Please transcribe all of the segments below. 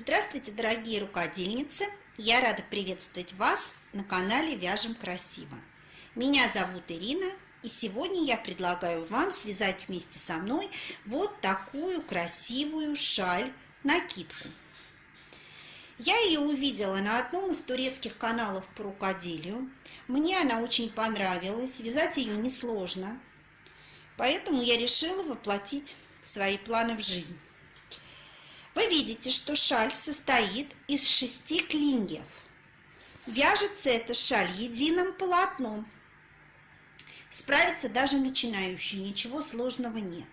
Здравствуйте, дорогие рукодельницы! Я рада приветствовать вас на канале Вяжем Красиво. Меня зовут Ирина, и сегодня я предлагаю вам связать вместе со мной вот такую красивую шаль-накидку. Я ее увидела на одном из турецких каналов по рукоделию. Мне она очень понравилась, вязать ее несложно, поэтому я решила воплотить свои планы в жизнь. Вы видите, что шаль состоит из 6 клиньев. Вяжется эта шаль единым полотном. Справится даже начинающий, ничего сложного нет.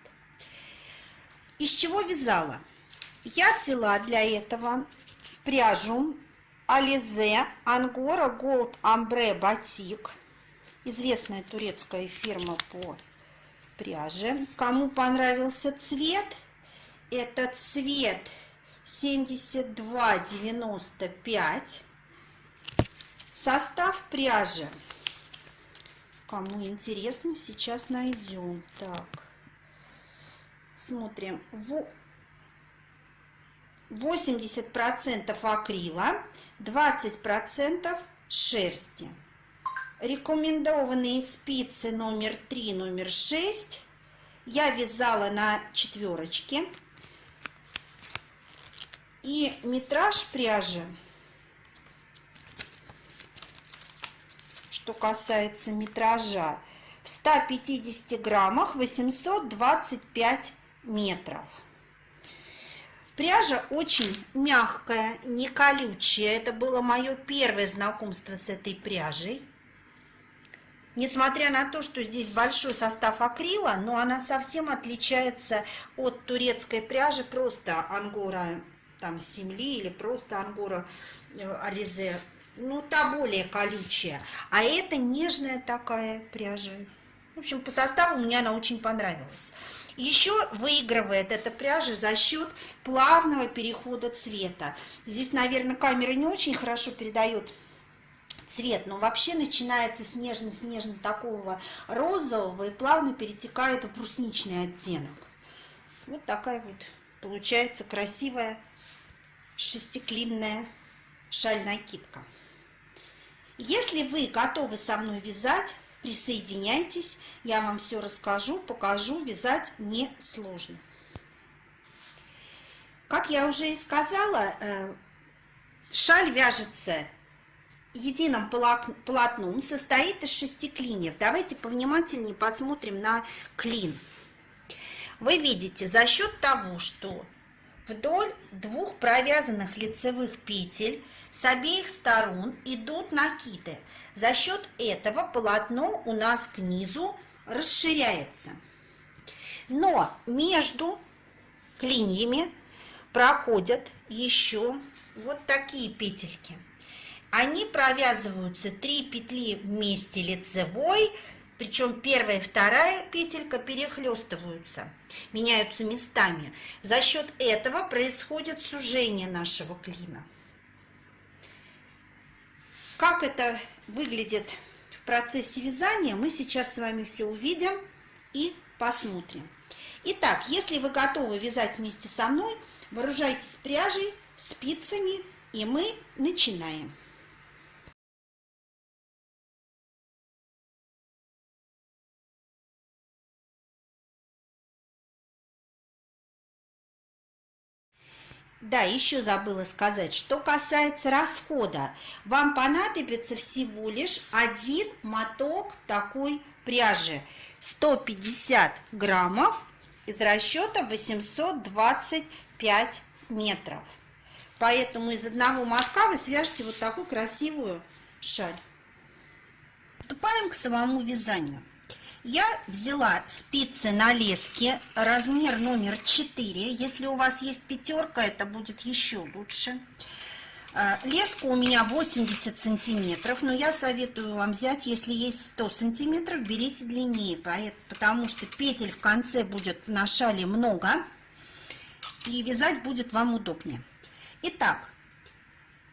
Из чего вязала? Я взяла для этого пряжу Alize Angora Gold Ombre Batik. Известная турецкая фирма по пряже. Кому понравился цвет? Это цвет 7295. Состав пряжи. Кому интересно, сейчас найдем. Так, смотрим. 80% акрила, 20% шерсти. Рекомендованные спицы номер 3, номер 6. Я вязала на 4. И метраж пряжи, что касается метража, в 150 граммах 825 метров. Пряжа очень мягкая, не колючая. Это было мое первое знакомство с этой пряжей. Несмотря на то, что здесь большой состав акрила, но она совсем отличается от турецкой пряжи, просто ангора там Семли или просто ангора Alize. Ну, та более колючая. А это нежная такая пряжа. В общем, по составу мне она очень понравилась. Еще выигрывает эта пряжа за счет плавного перехода цвета. Здесь, наверное, камера не очень хорошо передает цвет, но вообще начинается с нежно такого розового и плавно перетекает в брусничный оттенок. Вот такая вот получается красивая шестиклинная шаль-накидка. Если вы готовы со мной вязать, присоединяйтесь, я вам все расскажу, покажу, вязать несложно. Как я уже и сказала, шаль вяжется единым полотном, состоит из 6 клиньев. Давайте повнимательнее посмотрим на клин. Вы видите, за счет того, что вдоль 2 провязанных лицевых петель с обеих сторон идут накиды. За счет этого полотно у нас к низу расширяется. Но между клиньями проходят еще вот такие петельки. Они провязываются 3 петли вместе лицевой, причем первая и вторая петелька перехлестываются, меняются местами. За счет этого происходит сужение нашего клина. Как это выглядит в процессе вязания, мы сейчас с вами все увидим и посмотрим. Итак, если вы готовы вязать вместе со мной, вооружайтесь пряжей, спицами, и мы начинаем. Да, еще забыла сказать, что касается расхода, вам понадобится всего лишь 1 моток такой пряжи, 150 граммов из расчета 825 метров. Поэтому из одного мотка вы свяжете вот такую красивую шаль. Приступаем к самому вязанию. Я взяла спицы на леске, размер номер 4. Если у вас есть 5, это будет еще лучше. Леска у меня 80 сантиметров, но я советую вам взять, если есть 100 сантиметров, берите длиннее, потому что петель в конце будет на шале много, и вязать будет вам удобнее. Итак,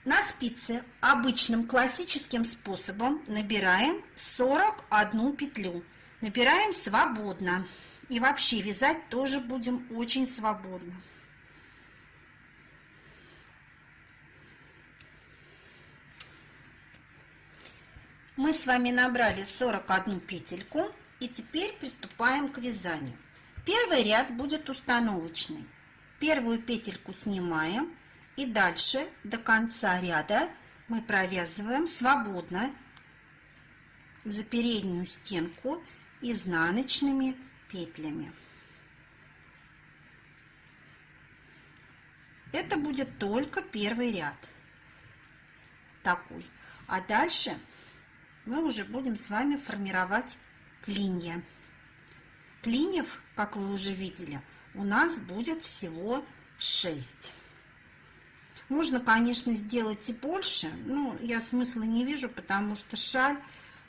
на спице обычным классическим способом набираем 41 петлю. Набираем свободно. И вообще вязать тоже будем очень свободно. Мы с вами набрали 41 петельку и теперь приступаем к вязанию. Первый ряд будет установочный. Первую петельку снимаем и дальше до конца ряда мы провязываем свободно за переднюю стенку изнаночными петлями. Это будет только первый ряд такой. А дальше мы уже будем с вами формировать клинья. Клиньев, как вы уже видели, у нас будет всего 6. Можно, конечно, сделать и больше, но я смысла не вижу, потому что шаль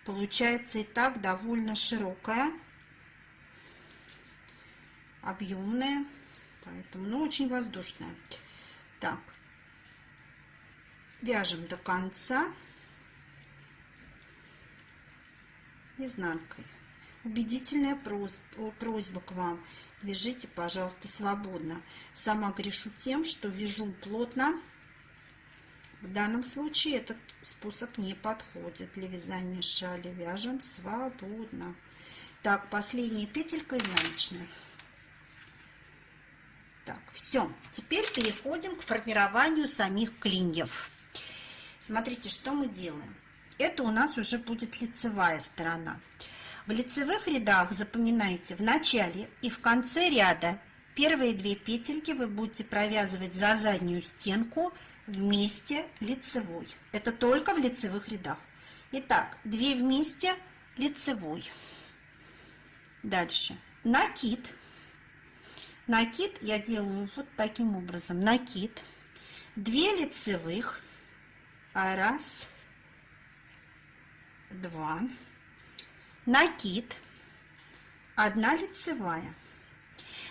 получается и так довольно широкая, объемная, поэтому, ну, очень воздушная. Так, вяжем до конца изнанкой. Убедительная просьба к вам: вяжите, пожалуйста, свободно. Сама грешу тем, что вяжу плотно. В данном случае этот способ не подходит для вязания шали. Вяжем свободно. Так, последняя петелька изнаночная. Так, все. Теперь переходим к формированию самих клиньев. Смотрите, что мы делаем. Это у нас уже будет лицевая сторона. В лицевых рядах, запоминайте, в начале и в конце ряда первые 2 петельки вы будете провязывать за заднюю стенку вместе лицевой. Это только в лицевых рядах. Итак, 2 вместе лицевой. Дальше накид. Накид я делаю вот таким образом. Накид, 2 лицевых, 1, 2, накид, 1 лицевая.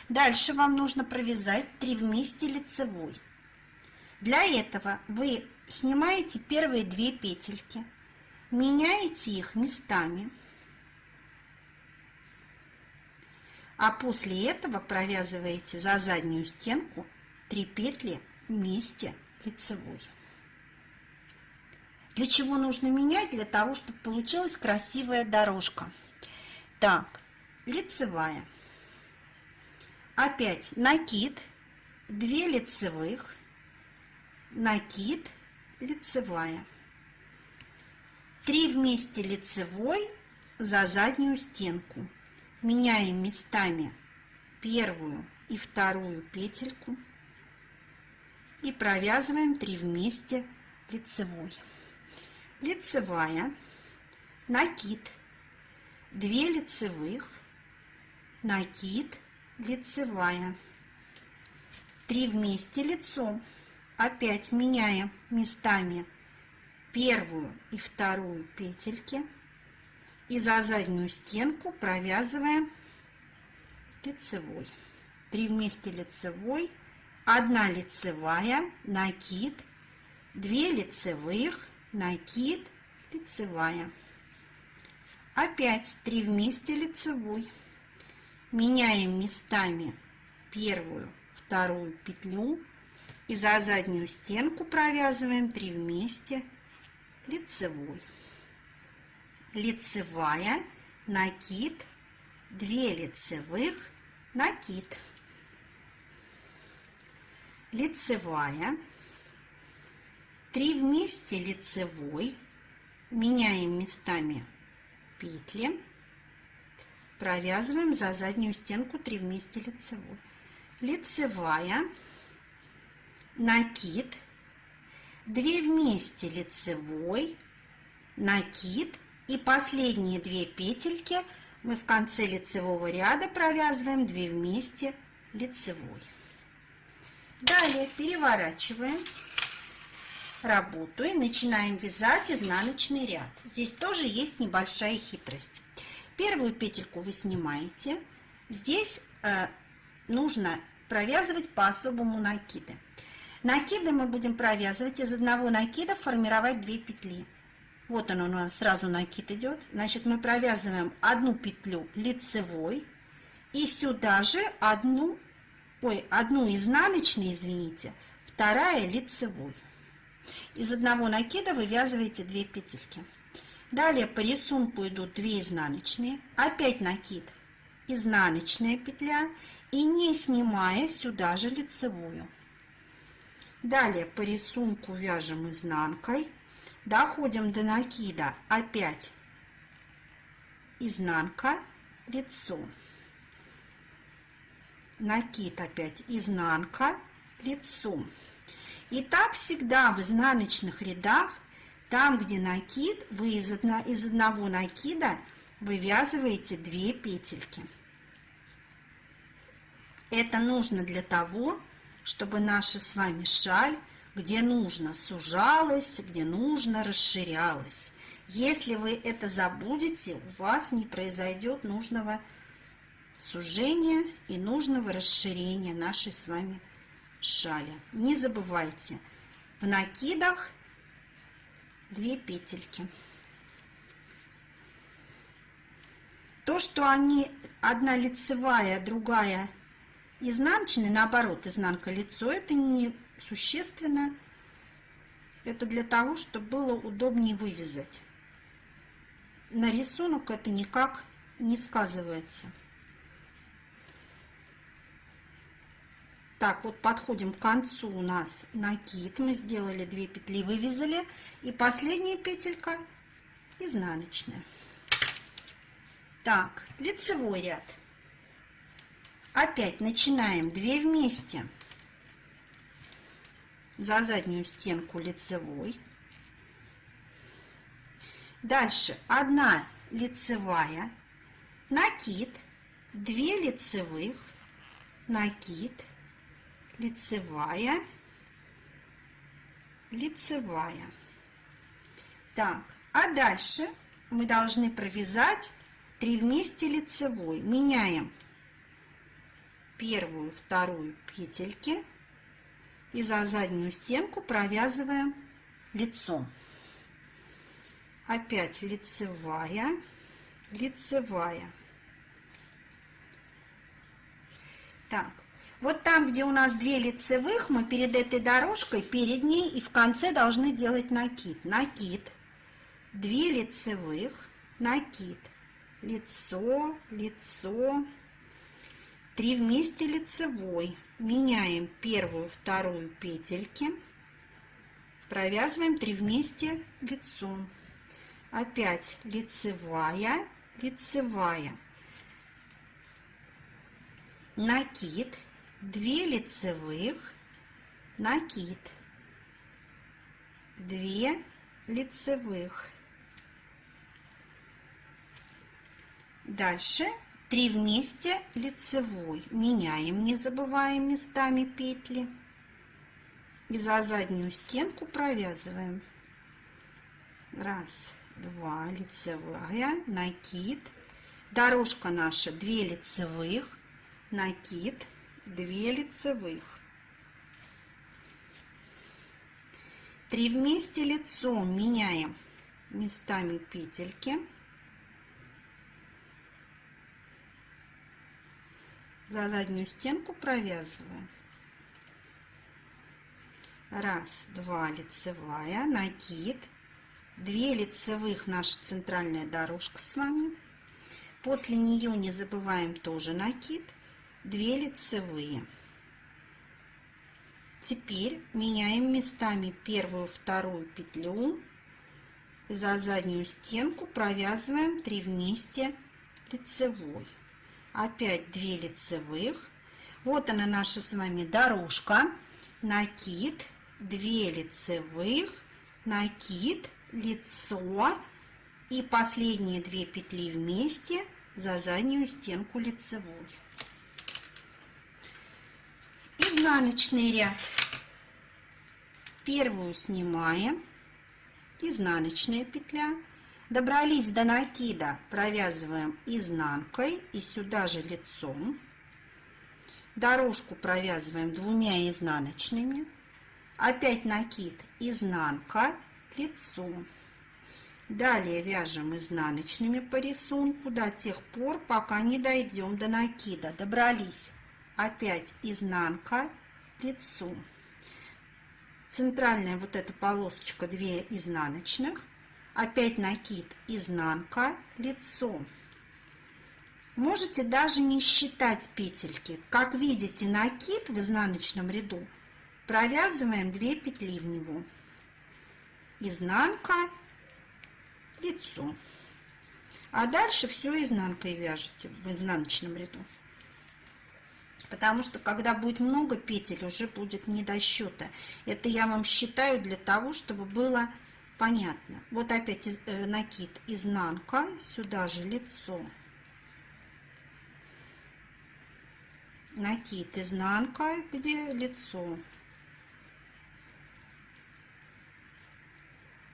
Дальше вам нужно провязать 3 вместе лицевой. Для этого вы снимаете первые 2 петельки, меняете их местами, а после этого провязываете за заднюю стенку 3 петли вместе лицевой. Для чего нужно менять? Для того, чтобы получилась красивая дорожка. Так, лицевая. Опять накид, 2 лицевых, накид, лицевая. 3 вместе лицевой за заднюю стенку. Меняем местами первую и вторую петельку и провязываем 3 вместе лицевой. Лицевая, накид, 2 лицевых, накид, лицевая, 3 вместе лицом. Опять меняем местами первую и вторую петельки и за заднюю стенку провязываем лицевой. 3 вместе лицевой, 1 лицевая, накид, 2 лицевых, накид, лицевая. Опять 3 вместе лицевой. Меняем местами первую, вторую петлю и за заднюю стенку провязываем 3 вместе лицевой. Лицевая, накид, 2 лицевых, накид. Лицевая, 3 вместе лицевой, меняем местами петли, провязываем за заднюю стенку 3 вместе лицевой. Лицевая, накид, 2 вместе лицевой, накид и последние 2 петельки мы в конце лицевого ряда провязываем 2 вместе лицевой. Далее переворачиваем работу и начинаем вязать изнаночный ряд. Здесь тоже есть небольшая хитрость. Первую петельку вы снимаете. Здесь нужно провязывать по-особому накиды. Накиды мы будем провязывать из одного накида, формировать 2 петли. Вот он у нас сразу накид идет. Значит, мы провязываем 1 петлю лицевой и сюда же одну изнаночной, извините, вторая лицевой. Из одного накида вывязываете 2 петельки. Далее по рисунку идут 2 изнаночные, опять накид, изнаночная петля и не снимая сюда же лицевую. Далее по рисунку вяжем изнанкой, доходим до накида, опять изнанка, лицо, накид, опять изнанка, лицо. И так всегда в изнаночных рядах, там где накид, вы из одного накида вывязываете 2 петельки. Это нужно для того, чтобы наша с вами шаль, где нужно, сужалась, где нужно, расширялась. Если вы это забудете, у вас не произойдет нужного сужения и нужного расширения нашей с вами шали. Не забывайте, в накидах 2 петельки. То, что они одна лицевая, другая изнаночная, наоборот, изнанка лицо, это не существенно. Это для того, чтобы было удобнее вывязать. На рисунок это никак не сказывается. Так, вот подходим к концу, у нас накид, мы сделали 2 петли, вывязали, и последняя петелька изнаночная. Так, лицевой ряд. Опять начинаем 2 вместе за заднюю стенку лицевой. Дальше 1 лицевая, накид, 2 лицевых, накид, лицевая, лицевая. Так, а дальше мы должны провязать 3 вместе лицевой. Меняем первую, вторую петельки и за заднюю стенку провязываем лицом. Опять лицевая, лицевая. Так, вот там, где у нас 2 лицевых, мы перед этой дорожкой, перед ней и в конце должны делать накид. Накид, 2 лицевых, накид, лицо, лицо, 3 вместе лицевой. Меняем первую, вторую петельки, провязываем 3 вместе лицом. Опять лицевая, лицевая, накид, 2 лицевых, накид, 2 лицевых. Дальше 3 вместе лицевой. Меняем, не забываем местами петли. И за заднюю стенку провязываем. 1, 2, лицевая, накид. Дорожка наша 2 лицевых, накид, 2 лицевых. 3 вместе лицом, меняем местами петельки. За заднюю стенку провязываем. 1, 2, лицевая, накид, 2 лицевых, наша центральная дорожка с вами. После нее не забываем тоже накид, 2 лицевые. Теперь меняем местами первую, вторую петлю. За заднюю стенку провязываем 3 вместе лицевой. Опять 2 лицевых. Вот она наша с вами дорожка. Накид, 2 лицевых, накид, лицо и последние 2 петли вместе за заднюю стенку лицевой. Изнаночный ряд. Первую снимаем, изнаночная петля. Добрались до накида, провязываем изнанкой и сюда же лицом. Дорожку провязываем 2 изнаночными. Опять накид, изнанка, лицо. Далее вяжем изнаночными по рисунку до тех пор, пока не дойдем до накида. Добрались. Опять изнанка, лицо. Центральная вот эта полосочка 2 изнаночных. Опять накид, изнанка, лицо. Можете даже не считать петельки. Как видите, накид в изнаночном ряду провязываем 2 петли в него. Изнанка, лицо. А дальше все изнанкой вяжете в изнаночном ряду. Потому что когда будет много петель, уже будет не до счета. Это я вам считаю для того, чтобы было понятно. Вот опять накид, изнанка, сюда же лицо. Накид, изнанка, где лицо.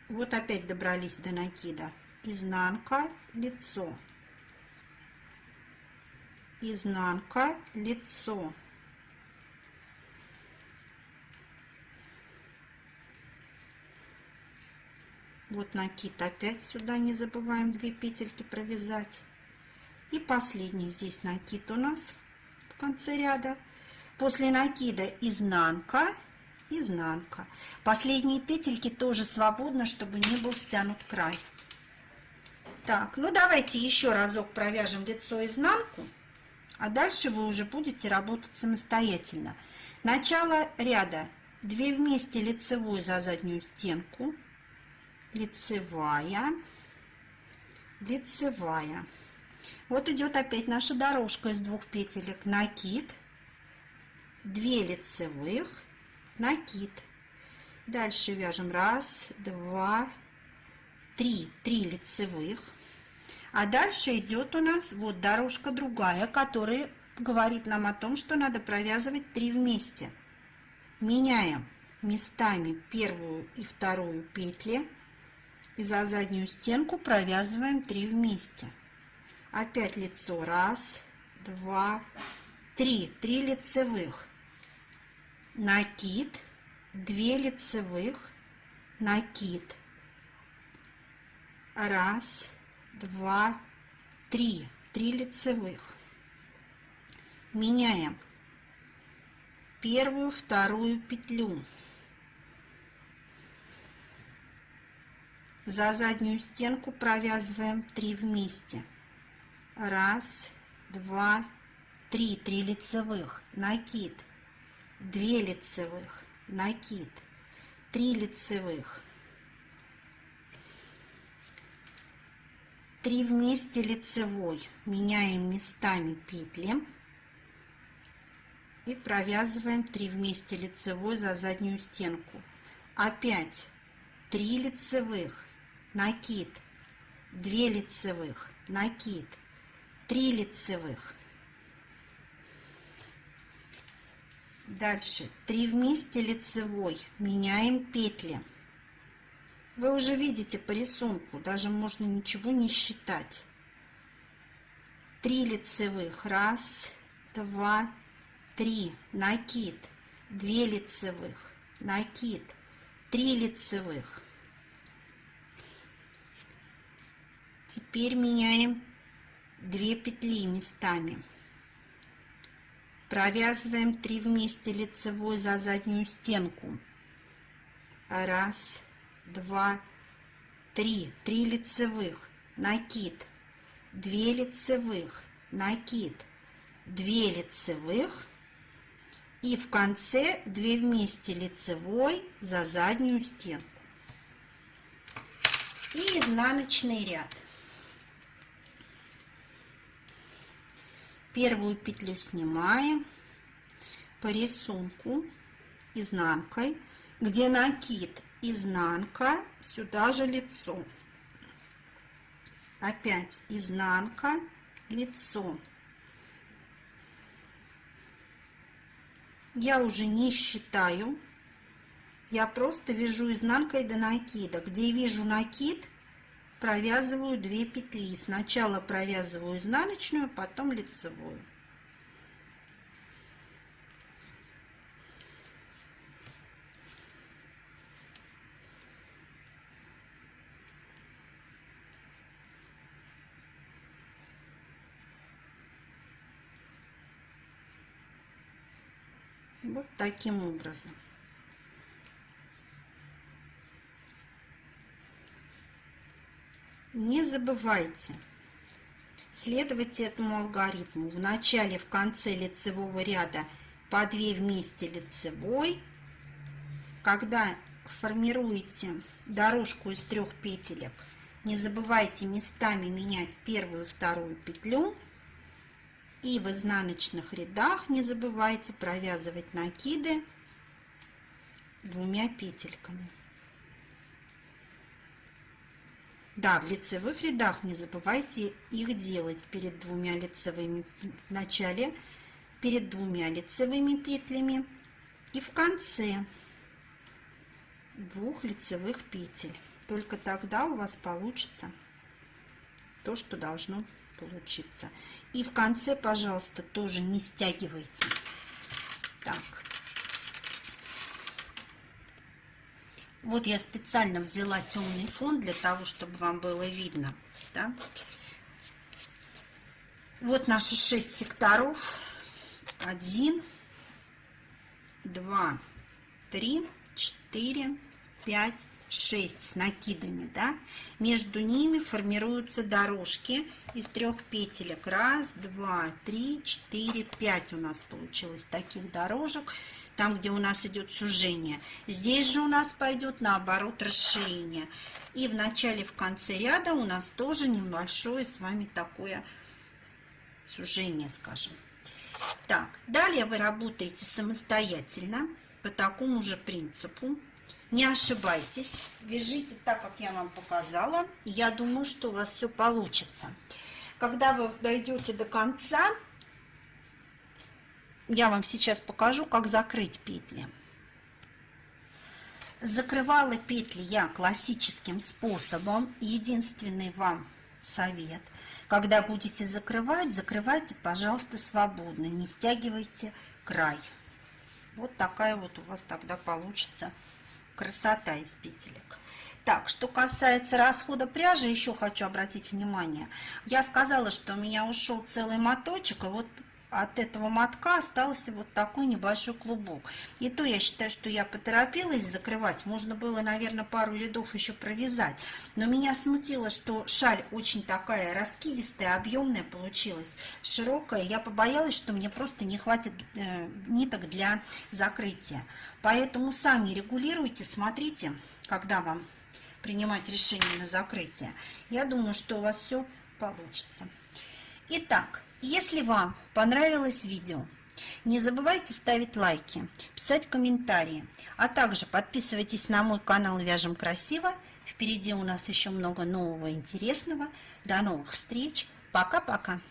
Вот опять добрались до накида. Изнанка, лицо. Изнанка, лицо. Вот накид, опять сюда не забываем 2 петельки провязать. И последний здесь накид у нас в конце ряда. После накида изнанка, изнанка. Последние петельки тоже свободно, чтобы не был стянут край. Так, ну давайте еще разок провяжем лицо, изнанку. А дальше вы уже будете работать самостоятельно. Начало ряда 2 вместе лицевой за заднюю стенку, лицевая, лицевая. Вот идет опять наша дорожка из 2 петелек. Накид, 2 лицевых, накид. Дальше вяжем 1, 2, 3, 3 лицевых. А дальше идет у нас вот дорожка другая, которая говорит нам о том, что надо провязывать 3 вместе. Меняем местами первую и вторую петли и за заднюю стенку провязываем 3 вместе. Опять лицо 1, 2, 3, 3 лицевых, накид, 2 лицевых, накид, 1, 2, 3, 3 лицевых. Меняем первую, вторую петлю. За заднюю стенку провязываем 3 вместе. 1, 2, 3, 3 лицевых, накид, 2 лицевых, накид, 3 лицевых, 3 вместе лицевой. Меняем местами петли и провязываем 3 вместе лицевой за заднюю стенку. Опять 3 лицевых, накид, 2 лицевых, накид, 3 лицевых. Дальше 3 вместе лицевой, меняем петли. Вы уже видите по рисунку, даже можно ничего не считать. 3 лицевых, 1, 2, 3, накид, 2 лицевых, накид, 3 лицевых. Теперь меняем 2 петли местами. Провязываем 3 вместе лицевой за заднюю стенку. 1, 2, 3, 3 лицевых, накид, 2 лицевых, накид, 2 лицевых. И в конце 2 вместе лицевой за заднюю стенку. И изнаночный ряд. Первую петлю снимаем по рисунку изнанкой, где накид, изнанка, сюда же лицо. Опять изнанка, лицо. Я уже не считаю, я просто вяжу изнанкой до накида. Где вижу накид, провязываю 2 петли. Сначала провязываю изнаночную, потом лицевую. Вот таким образом. не забывайте следовать этому алгоритму. В начале, в конце лицевого ряда по 2 вместе лицевой. Когда формируете дорожку из 3 петелек, не забывайте местами менять первую и вторую петлю. И в изнаночных рядах не забывайте провязывать накиды 2 петельками. Да, в лицевых рядах не забывайте их делать перед 2 лицевыми в начале, перед 2 лицевыми петлями и в конце 2 лицевых петель. Только тогда у вас получится то, что должно получиться. И в конце, пожалуйста, тоже не стягивайте. Так. Вот я специально взяла темный фон для того, чтобы вам было видно. Да? Вот наши 6 секторов. 1, 2, 3, 4, 5, 6 с накидами, да? Между ними формируются дорожки из 3 петелек. 1, 2, 3, 4, 5 у нас получилось таких дорожек, там, где у нас идет сужение. Здесь же у нас пойдет наоборот расширение. И в начале, в конце ряда у нас тоже небольшое с вами такое сужение, скажем. Так, далее вы работаете самостоятельно по такому же принципу. Не ошибайтесь, вяжите так, как я вам показала. Я думаю, что у вас все получится. Когда вы дойдете до конца, я вам сейчас покажу, как закрыть петли. Закрывала петли я классическим способом. Единственный вам совет: когда будете закрывать, закрывайте, пожалуйста, свободно, не стягивайте край. Вот такая вот у вас тогда получится красота из петелек. Так, что касается расхода пряжи, еще хочу обратить внимание. Я сказала, что у меня ушел целый моточек, и вот от этого мотка остался вот такой небольшой клубок. И то я считаю, что я поторопилась закрывать. Можно было, наверное, пару рядов еще провязать. Но меня смутило, что шаль очень такая раскидистая, объемная получилась, широкая. Я побоялась, что мне просто не хватит ниток для закрытия. Поэтому сами регулируйте, смотрите, когда вам принимать решение на закрытие. Я думаю, что у вас все получится. Итак, если вам понравилось видео, не забывайте ставить лайки, писать комментарии, а также подписывайтесь на мой канал «Вяжем красиво». Впереди у нас еще много нового и интересного. До новых встреч. Пока-пока.